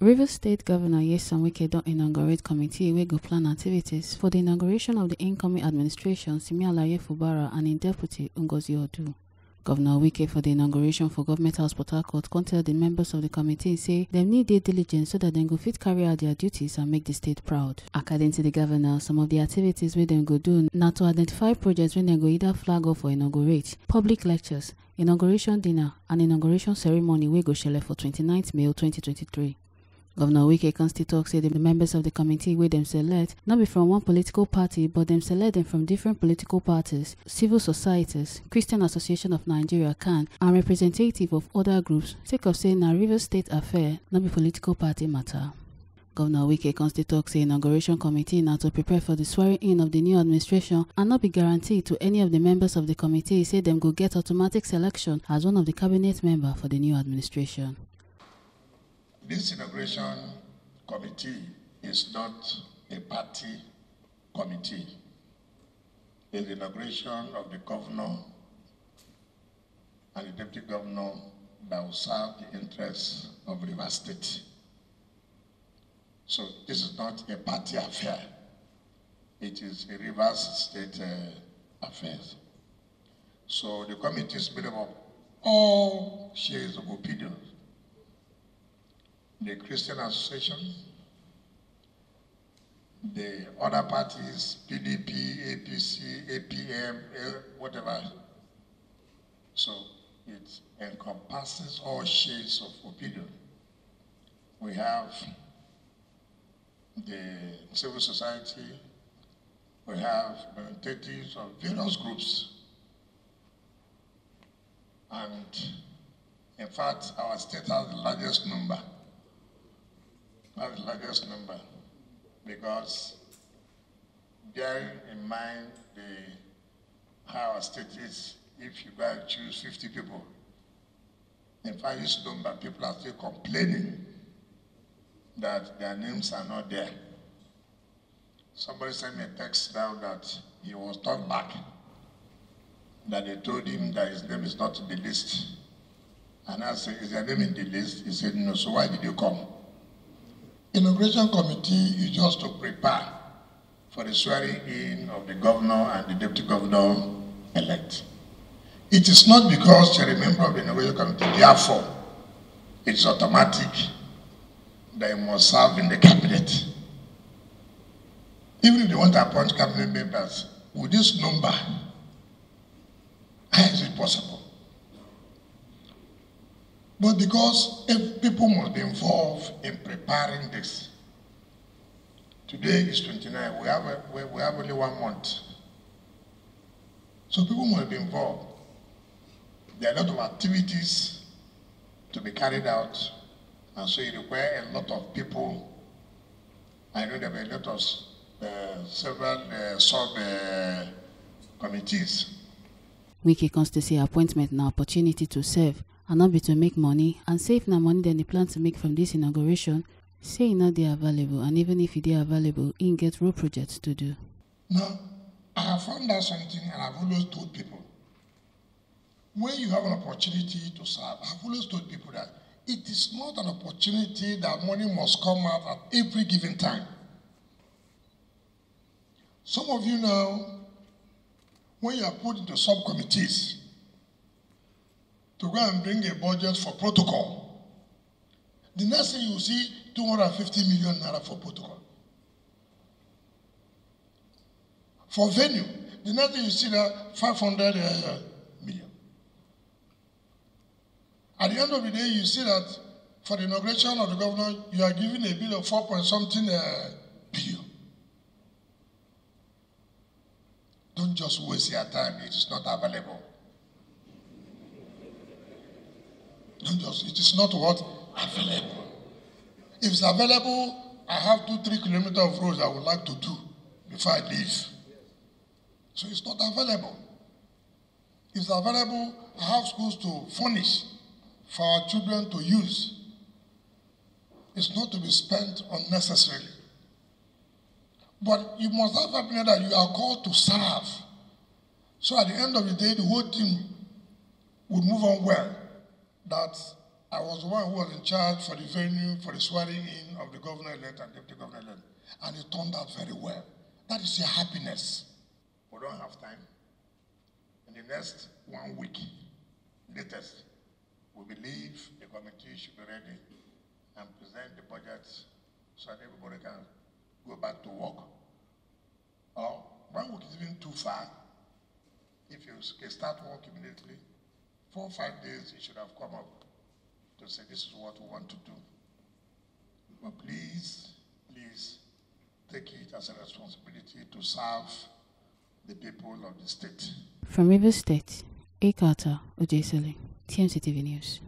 Rivers State Governor Wike don inaugurate committee wey go plan activities for the inauguration of the incoming administration, Simi Fubara, and in deputy Ngozi Odu. Governor Wike for the inauguration for Government House Port Harcourt con tell the members of the committee say dem need dey diligent so that dem go fit carry out their duties and make the state proud. According to the governor, some of the activities wey dem go do na to identify projects wey dem go either flag off or inaugurate, public lectures, inauguration dinner, and inauguration ceremony wey go shele for 29th May 2023. Governor Wike con still tok say the members of the committee wey dem select not be from one political party, but dem select them from different political parties, civil societies, Christian Association of Nigeria (CAN), and representative of other groups, sake of say na Rivers State affair, not be political party matter. Governor Wike con still tok say inauguration committee na to prepare for the swearing-in of the new administration and not be guaranteed to any of the members of the committee say dem go get automatic selection as one of the cabinet member for the new administration. This inauguration committee is not a party committee. It's the inauguration of the governor and the deputy governor that will serve the interests of Rivers State. So this is not a party affair. It is a Rivers State affair. So the committee is made up of all shades of opinions. The Christian Association, the other parties, PDP, APC, APM, whatever. So it encompasses all shades of opinion. We have the civil society, we have representatives of various groups, and in fact, our state has the largest number. Because bearing in mind how our state is, if you go and choose 50 people, in fact, this number, people are still complaining that their names are not there. Somebody sent me a text now that he was turned back, that they told him that his name is not in the list. And I said, is your name in the list? He said, no, so why did you come? Inauguration committee is just to prepare for the swearing-in of the governor and the deputy governor-elect. It is not because you're a member of the inauguration committee, therefore, it's automatic that you must serve in the cabinet. Even if they want to appoint cabinet members, with this number, how is it possible? But because people must be involved in preparing this. Today is 29, we have only 1 month. So people must be involved. There are a lot of activities to be carried out, and so it requires a lot of people. I know there are a lot of several sub-committees. Wike comes to say appointment na opportunity to serve, and not be to make money, and save na money than they plan to make from this inauguration, say not they are available, and even if they are available, in get road projects to do. Now, I have found out something, and I've always told people, when you have an opportunity to serve, I've always told people that it is not an opportunity that money must come out at every given time. Some of you now, when you are put into subcommittees, to go and bring a budget for protocol, the next thing you see, 250 million naira for protocol. For venue, the next thing you see that 500 million. At the end of the day, you see that for the inauguration of the governor, you are giving a bill of 4-point-something billion. Don't just waste your time, it is not available. It is not what? Available. If it's available, I have 2-3 kilometers of roads I would like to do before I leave. So it's not available. If it's available, I have schools to furnish for our children to use. It's not to be spent unnecessarily. But you must have happiness that you are called to serve. So at the end of the day, the whole team will move on well. That I was the one who was in charge for the venue, for the swearing in of the governor-elect and deputy governor-elect. And it turned out very well. That is your happiness. We don't have time. In the next 1 week, latest, we believe the committee should be ready and present the budget so that everybody can go back to work. Or 1 week is even too far. If you can start work immediately, 4 or 5 days, you should have come up to say this is what we want to do. But please, take it as a responsibility to serve the people of the state. From Rivers State, Ekata Ojesele, TMC TV News.